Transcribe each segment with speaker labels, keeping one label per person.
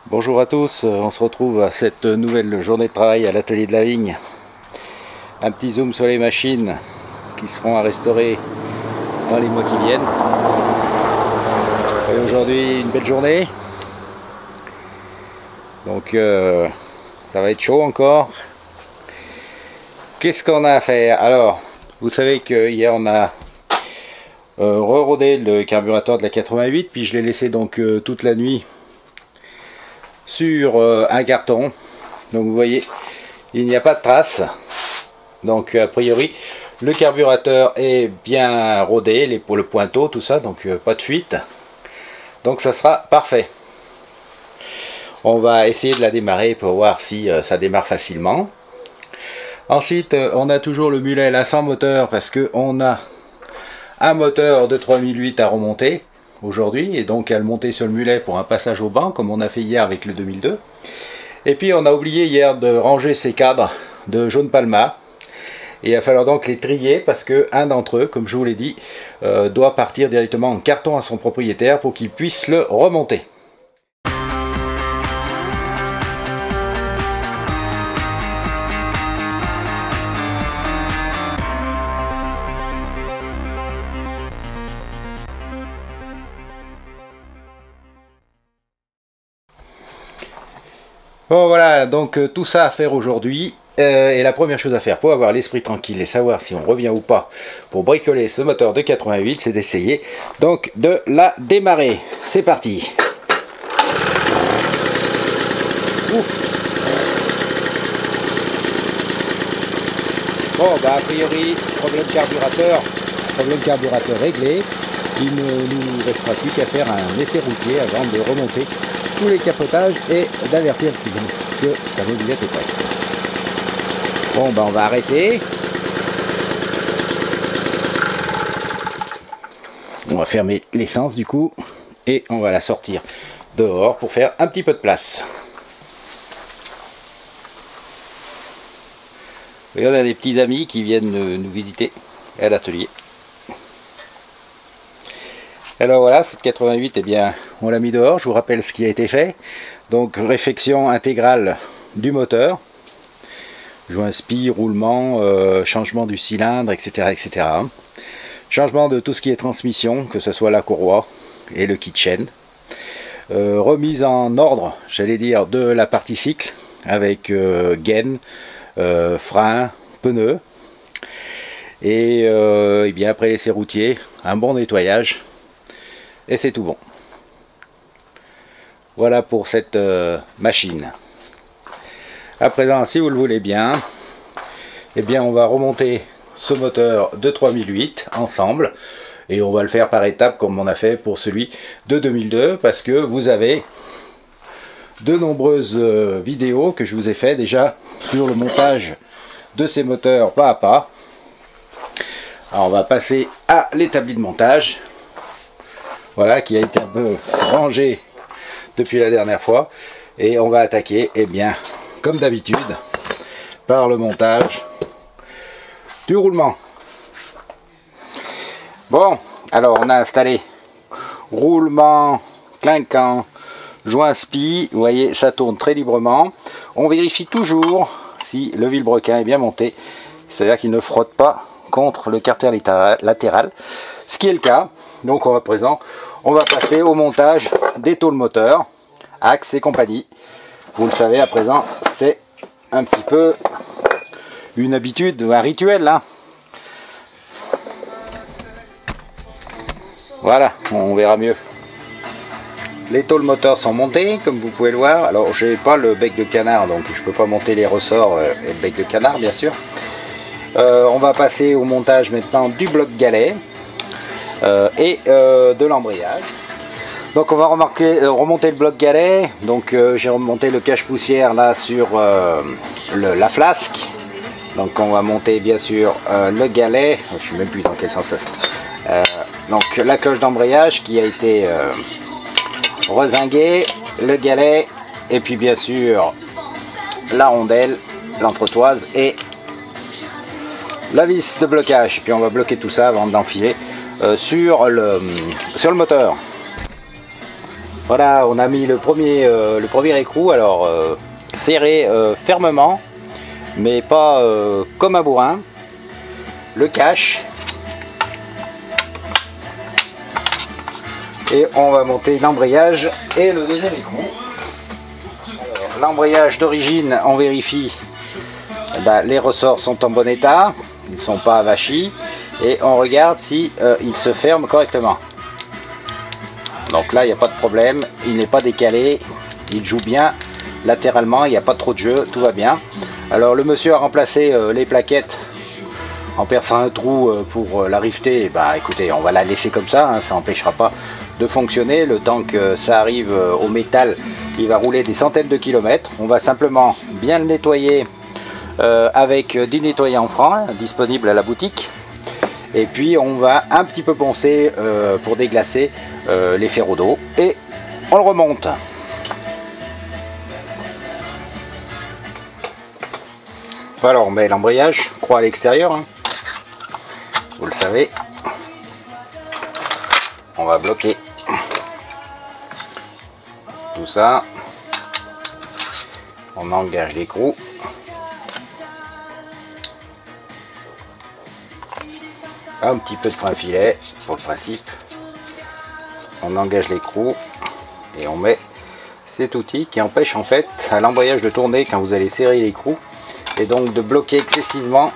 Speaker 1: Bonjour à tous, on se retrouve à cette nouvelle journée de travail à l'atelier de la vigne. Un petit zoom sur les machines qui seront à restaurer dans les mois qui viennent. Et aujourd'hui une belle journée. Donc ça va être chaud encore. Qu'est-ce qu'on a à faire? Alors, vous savez que hier on a re-rodé le carburateur de la 88, puis je l'ai laissé donc toute la nuit sur un carton. Donc vous voyez, il n'y a pas de trace. Donc a priori le carburateur est bien rodé, pour le pointeau, tout ça, donc pas de fuite. Donc ça sera parfait. On va essayer de la démarrer pour voir si ça démarre facilement. Ensuite on a toujours le mulet là sans moteur parce que on a un moteur de 3008 à remonter aujourd'hui, et donc à le monter sur le mulet pour un passage au banc comme on a fait hier avec le 2002. Et puis on a oublié hier de ranger ces cadres de jaune palma, et il va falloir donc les trier parce que un d'entre eux, comme je vous l'ai dit, doit partir directement en carton à son propriétaire pour qu'il puisse le remonter. Bon voilà, donc tout ça à faire aujourd'hui, et la première chose à faire pour avoir l'esprit tranquille et savoir si on revient ou pas pour bricoler ce moteur de 88, c'est d'essayer donc de la démarrer. C'est parti. Ouf. Bon bah a priori, problème carburateur réglé. Il ne nous restera plus qu'à faire un essai routier avant de remonter tous les capotages et d'avertir le client que ça va vous être prêt. Bon ben on va arrêter. On va fermer l'essence du coup et on va la sortir dehors pour faire un petit peu de place. Et on a des petits amis qui viennent nous visiter à l'atelier. Alors voilà, cette 88, eh bien, on l'a mis dehors. Je vous rappelle ce qui a été fait. Donc réfection intégrale du moteur, joint spi, roulement, changement du cylindre, etc., etc. Changement de tout ce qui est transmission, que ce soit la courroie et le kit chaîne. Remise en ordre, j'allais dire, de la partie cycle avec gaine, frein, pneus. Et bien après l'essai routier, un bon nettoyage. Et c'est tout bon. Voilà pour cette machine. À présent, si vous le voulez bien, eh bien on va remonter ce moteur de 3008 ensemble. Et on va le faire par étapes comme on a fait pour celui de 2002. Parce que vous avez de nombreuses vidéos que je vous ai fait déjà sur le montage de ces moteurs pas à pas. Alors on va passer à l'établi de montage. Voilà, qui a été un peu rangé depuis la dernière fois. Et on va attaquer, eh bien, comme d'habitude, par le montage du roulement. Bon, alors on a installé roulement, clinquant, joint spi. Vous voyez, ça tourne très librement. On vérifie toujours si le vilebrequin est bien monté. C'est-à-dire qu'il ne frotte pas contre le carter latéral, ce qui est le cas. Donc à présent on va passer au montage des tôles moteurs, axe et compagnie. Vous le savez, à présent c'est un petit peu une habitude, un rituel hein. Voilà, on verra mieux. Les tôles moteurs sont montées comme vous pouvez le voir. Alors j'ai pas le bec de canard, donc je peux pas monter les ressorts et le bec de canard bien sûr. On va passer au montage maintenant du bloc galet et de l'embrayage. Donc on va remonter le bloc galet. Donc j'ai remonté le cache-poussière là sur la flasque. Donc on va monter bien sûr le galet. Je sais même plus dans quel sens ça sent. Donc la cloche d'embrayage qui a été rezinguée, le galet et puis bien sûr la rondelle, l'entretoise et la vis de blocage. Et puis on va bloquer tout ça avant d'enfiler sur le moteur. Voilà, on a mis le premier écrou, alors serré fermement, mais pas comme un bourrin. Le cache. Et on va monter l'embrayage et le deuxième écrou. L'embrayage d'origine, on vérifie, les ressorts sont en bon état, ils ne sont pas avachis, et on regarde si il se ferme correctement. Donc là, il n'y a pas de problème, il n'est pas décalé, il joue bien latéralement, il n'y a pas trop de jeu, tout va bien. Alors le monsieur a remplacé les plaquettes en perçant un trou pour la rifter. Écoutez, on va la laisser comme ça, hein, ça n'empêchera pas de fonctionner. Le temps que ça arrive au métal, il va rouler des centaines de kilomètres. On va simplement bien le nettoyer avec du nettoyant franc disponible à la boutique. Et puis on va un petit peu poncer pour déglacer les ferrots d'eau et on le remonte. Voilà, on met l'embrayage, croix à l'extérieur, hein. Vous le savez. On va bloquer tout ça. On engage l'écrou. Un petit peu de frein filet pour le principe. On engage l'écrou et on met cet outil qui empêche en fait à l'embrayage de tourner quand vous allez serrer l'écrou et donc de bloquer excessivement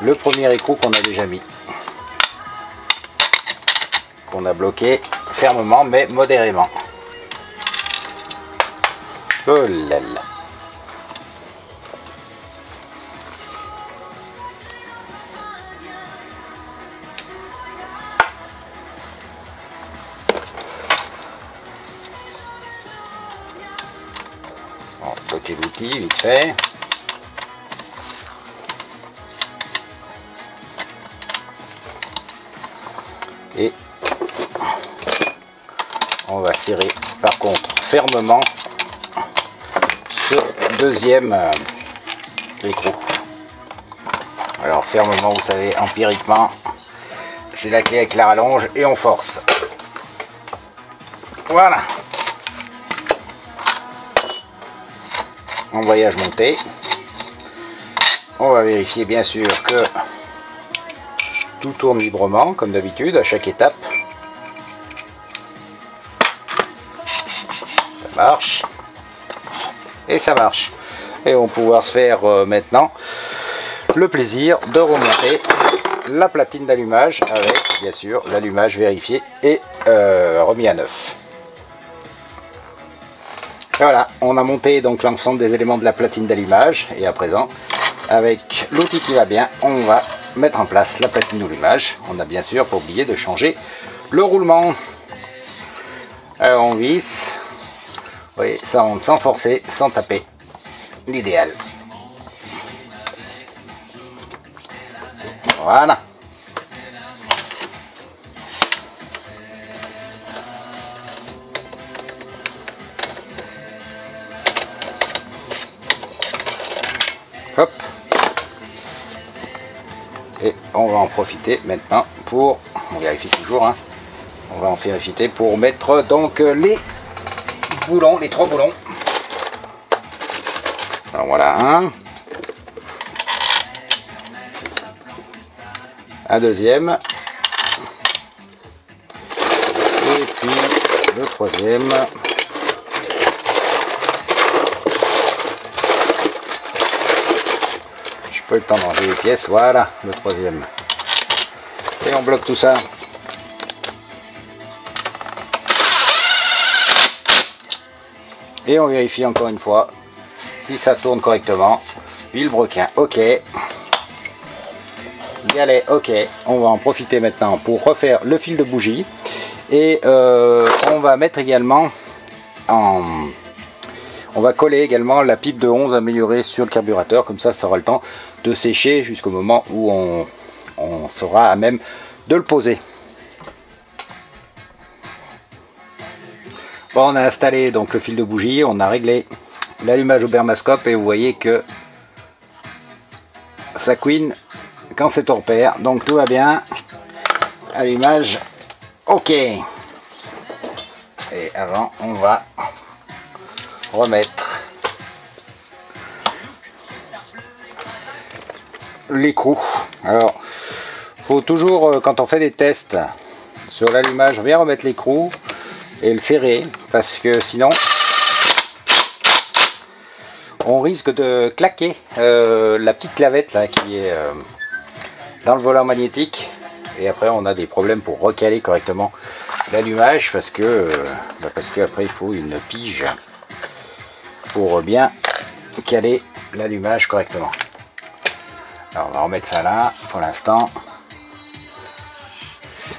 Speaker 1: le premier écrou qu'on a déjà mis. Qu'on a bloqué fermement mais modérément. Oh là là. On va bloquer l'outil vite fait. Et on va serrer par contre fermement ce deuxième écrou. Alors fermement, vous savez, empiriquement, c'est la clé avec la rallonge et on force. Voilà. Embrayage monté. On va vérifier bien sûr que tout tourne librement comme d'habitude à chaque étape. Ça marche. Et ça marche. Et on va pouvoir se faire maintenant le plaisir de remonter la platine d'allumage avec bien sûr l'allumage vérifié et remis à neuf. Et voilà, on a monté donc l'ensemble des éléments de la platine d'allumage et à présent avec l'outil qui va bien, on va mettre en place la platine d'allumage. On a bien sûr pas oublié de changer le roulement. Alors on visse, vous voyez, ça rentre sans forcer, sans taper, l'idéal. Voilà. Hop. Et on va en profiter maintenant pour, on vérifie toujours, hein, on va en vérifier pour mettre donc les boulons, les 3 boulons. Alors voilà un deuxième, et puis le troisième. Pas le temps de ranger les pièces, voilà le troisième. Et on bloque tout ça. Et on vérifie encore une fois si ça tourne correctement. Vilebrequin, ok. Galet, ok. On va en profiter maintenant pour refaire le fil de bougie. Et on va mettre également en... On va coller également la pipe de 11 améliorée sur le carburateur, comme ça aura le temps de sécher jusqu'au moment où on sera à même de le poser. Bon, on a installé donc le fil de bougie, on a réglé l'allumage au bermascope et vous voyez que ça couine quand c'est au repère, donc tout va bien. Allumage, ok. Et avant, on va remettre l'écrou. Alors, faut toujours, quand on fait des tests sur l'allumage, bien remettre l'écrou et le serrer, parce que sinon on risque de claquer la petite clavette là qui est dans le volant magnétique, et après on a des problèmes pour recaler correctement l'allumage, parce que après il faut une pige pour bien caler l'allumage correctement. Alors on va remettre ça là pour l'instant.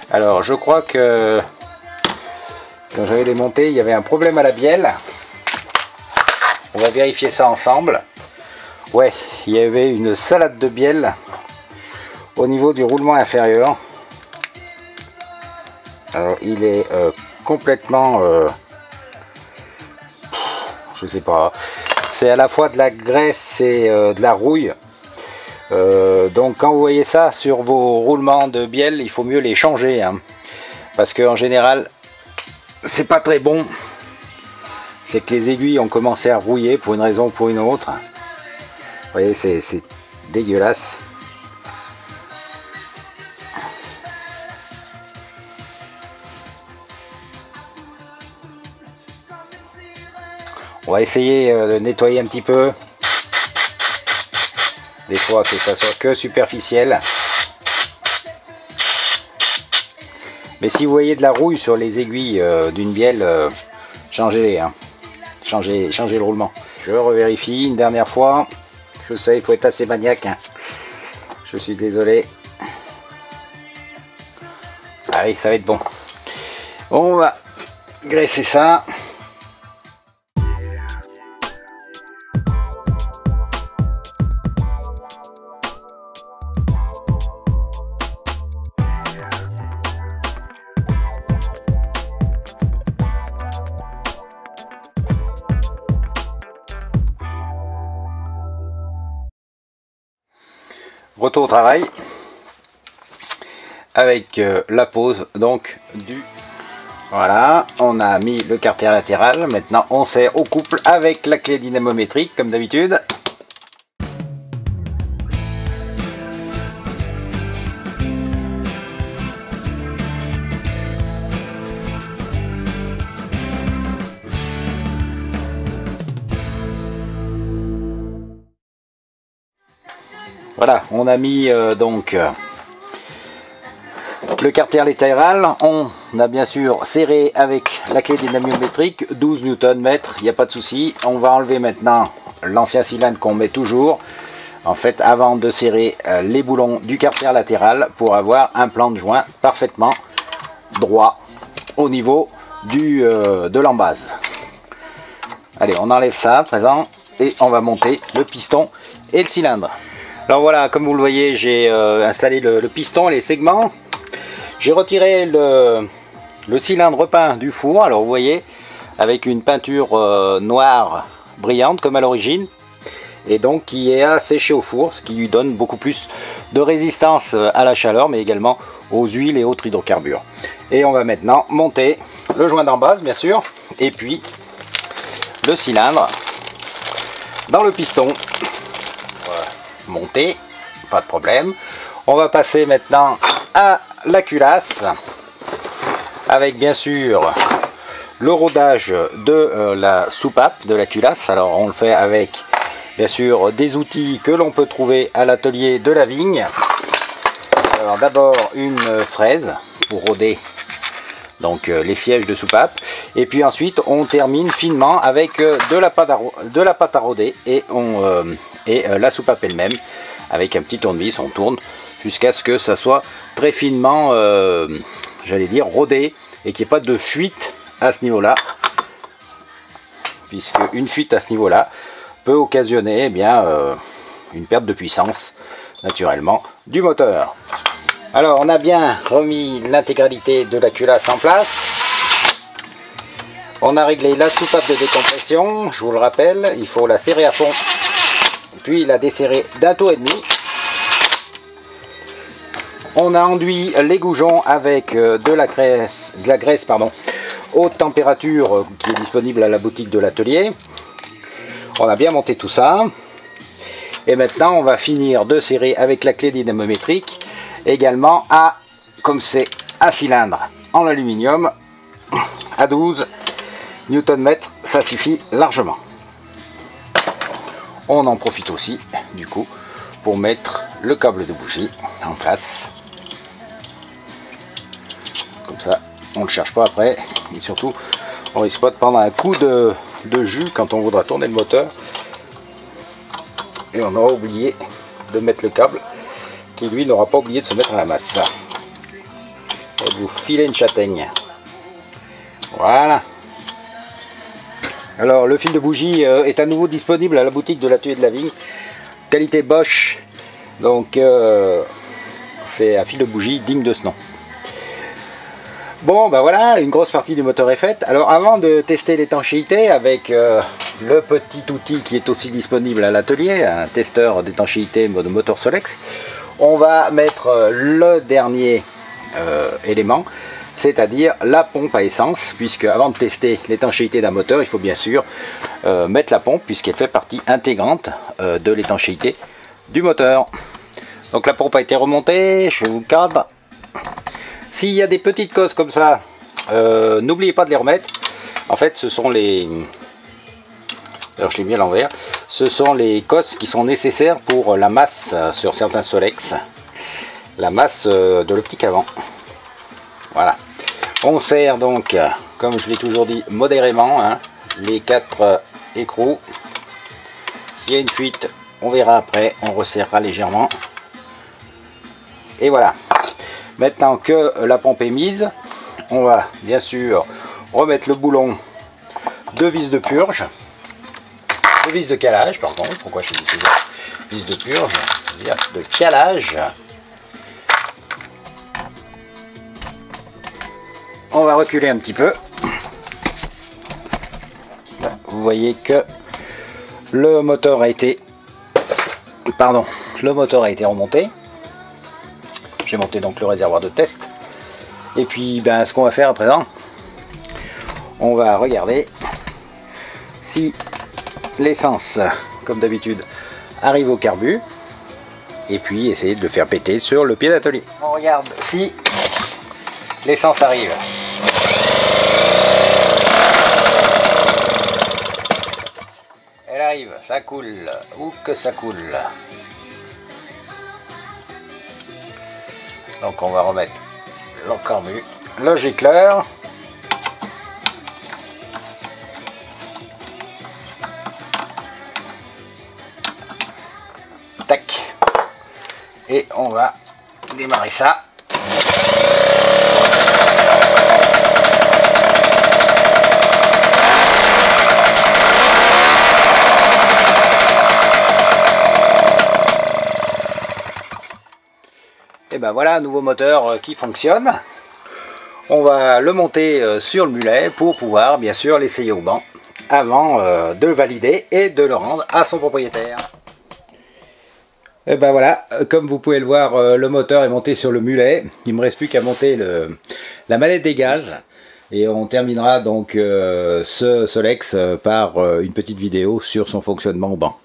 Speaker 1: Alors je crois que quand j'avais démonté, il y avait un problème à la bielle. On va vérifier ça ensemble. Ouais, il y avait une salade de bielle au niveau du roulement inférieur. Alors il est complètement... je sais pas. C'est à la fois de la graisse et de la rouille. Donc quand vous voyez ça sur vos roulements de bielle, il faut mieux les changer, hein, parce qu'en général c'est pas très bon. C'est que les aiguilles ont commencé à rouiller pour une raison ou pour une autre. Vous voyez, c'est dégueulasse. On va essayer de nettoyer un petit peu. Des fois que ça soit que superficiel. Mais si vous voyez de la rouille sur les aiguilles d'une bielle, changez-les, hein. Changez le roulement. Je revérifie une dernière fois. Je sais, il faut être assez maniaque, hein. Je suis désolé. Allez, ça va être bon. On va graisser ça. Retour au travail avec la pose donc du... Voilà, on a mis le carter latéral. Maintenant on serre au couple avec la clé dynamométrique comme d'habitude. Voilà, on a mis donc le carter latéral. On a bien sûr serré avec la clé dynamométrique 12 Nm, il n'y a pas de souci. On va enlever maintenant l'ancien cylindre qu'on met toujours, en fait, avant de serrer les boulons du carter latéral, pour avoir un plan de joint parfaitement droit au niveau de l'embase. Allez, on enlève ça à présent et on va monter le piston et le cylindre. Alors voilà, comme vous le voyez, j'ai installé le piston et les segments. J'ai retiré le cylindre repeint du four. Alors vous voyez, avec une peinture noire brillante comme à l'origine, et donc qui est à sécher au four, ce qui lui donne beaucoup plus de résistance à la chaleur, mais également aux huiles et autres hydrocarbures. Et on va maintenant monter le joint d'embase, bien sûr, et puis le cylindre dans le piston. Monter, pas de problème. On va passer maintenant à la culasse, avec bien sûr le rodage de la soupape de la culasse. Alors on le fait avec bien sûr des outils que l'on peut trouver à l'atelier de la vigne. Alors d'abord une fraise pour roder donc les sièges de soupape, et puis ensuite on termine finement avec de la pâte à roder, et la soupape elle-même avec un petit tournevis. On tourne jusqu'à ce que ça soit très finement j'allais dire rodé, et qu'il n'y ait pas de fuite à ce niveau là, puisque une fuite à ce niveau là peut occasionner eh bien une perte de puissance naturellement du moteur. Alors on a bien remis l'intégralité de la culasse en place. On a réglé la soupape de décompression, je vous le rappelle, il faut la serrer à fond, puis la desserrer d'un tour et demi. On a enduit les goujons avec de la graisse haute température qui est disponible à la boutique de l'atelier. On a bien monté tout ça. Et maintenant on va finir de serrer avec la clé dynamométrique également à, comme c'est un cylindre en aluminium, à 12 Nm, ça suffit largement. On en profite aussi du coup pour mettre le câble de bougie en place. Comme ça on ne le cherche pas après, et surtout on risque pas de prendre un coup de jus quand on voudra tourner le moteur et on aura oublié de mettre le câble qui lui n'aura pas oublié de se mettre à la masse. Et de vous filer une châtaigne. Voilà. Alors le fil de bougie est à nouveau disponible à la boutique de l'atelier de la vigne, qualité Bosch, donc c'est un fil de bougie digne de ce nom. Bon ben voilà, une grosse partie du moteur est faite. Alors avant de tester l'étanchéité avec le petit outil qui est aussi disponible à l'atelier, un testeur d'étanchéité de moteur Solex, on va mettre le dernier élément, c'est-à-dire la pompe à essence, puisque avant de tester l'étanchéité d'un moteur, il faut bien sûr mettre la pompe, puisqu'elle fait partie intégrante de l'étanchéité du moteur. Donc la pompe a été remontée, je vous cadre. S'il y a des petites cosses comme ça, n'oubliez pas de les remettre. En fait, ce sont les... Alors je l'ai mis à l'envers. Ce sont les cosses qui sont nécessaires pour la masse sur certains Solex. La masse de l'optique avant. Voilà. On serre donc, comme je l'ai toujours dit, modérément, hein, les 4 écrous. S'il y a une fuite, on verra après, on resserrera légèrement. Et voilà. Maintenant que la pompe est mise, on va bien sûr remettre le boulon de vis de purge, de vis de calage, pardon, pourquoi je dis toujours vis de purge, dire de calage. On va reculer un petit peu. Vous voyez que le moteur a été, remonté. J'ai monté donc le réservoir de test. Et puis ben, ce qu'on va faire à présent, on va regarder si l'essence, comme d'habitude, arrive au carbu. Et puis essayer de le faire péter sur le pied d'atelier. On regarde si l'essence arrive. Elle arrive, ça coule. Où que ça coule. Donc on va remettre le carbu, le gicleur. Tac. Et on va démarrer ça. Et ben voilà un nouveau moteur qui fonctionne. On va le monter sur le mulet pour pouvoir bien sûr l'essayer au banc avant de le valider et de le rendre à son propriétaire. Et ben voilà, comme vous pouvez le voir, le moteur est monté sur le mulet. Il me reste plus qu'à monter la manette des gaz et on terminera donc ce Solex par une petite vidéo sur son fonctionnement au banc.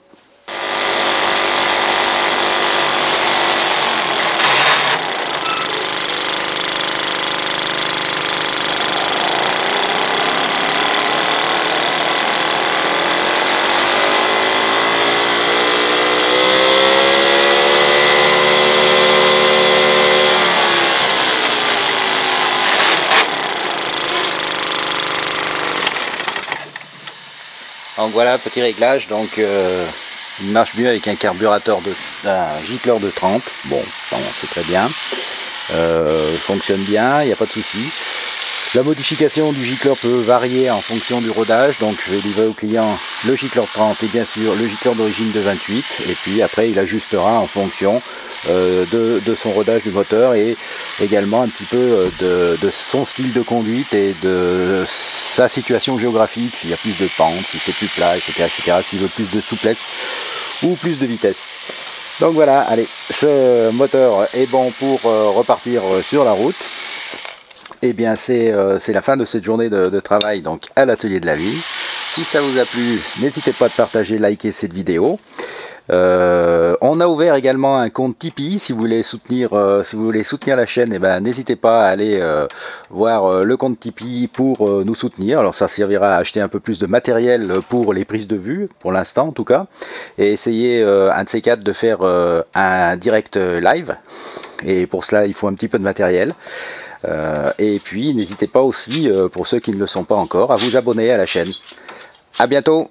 Speaker 1: Donc voilà, petit réglage, donc il marche mieux avec un carburateur un gicleur de 30, bon c'est très bien, fonctionne bien, il n'y a pas de souci. La modification du gicleur peut varier en fonction du rodage, donc je vais livrer au client le gicleur de 30 et bien sûr le gicleur d'origine de 28, et puis après il ajustera en fonction de son rodage du moteur et également un petit peu de son style de conduite et de sa situation géographique, s'il y a plus de pente, si c'est plus plat, etc., s'il veut plus de souplesse ou plus de vitesse. Donc voilà, allez, ce moteur est bon pour repartir sur la route. eh bien c'est la fin de cette journée de travail donc à l'atelier de la vie. Si ça vous a plu, n'hésitez pas à partager, liker cette vidéo. On a ouvert également un compte Tipeee si vous voulez soutenir la chaîne. Eh ben n'hésitez pas à aller voir le compte Tipeee pour nous soutenir. Alors ça servira à acheter un peu plus de matériel pour les prises de vue pour l'instant en tout cas, et essayer un de ces quatre de faire un direct live, et pour cela il faut un petit peu de matériel. Et puis n'hésitez pas aussi, pour ceux qui ne le sont pas encore, à vous abonner à la chaîne. À bientôt.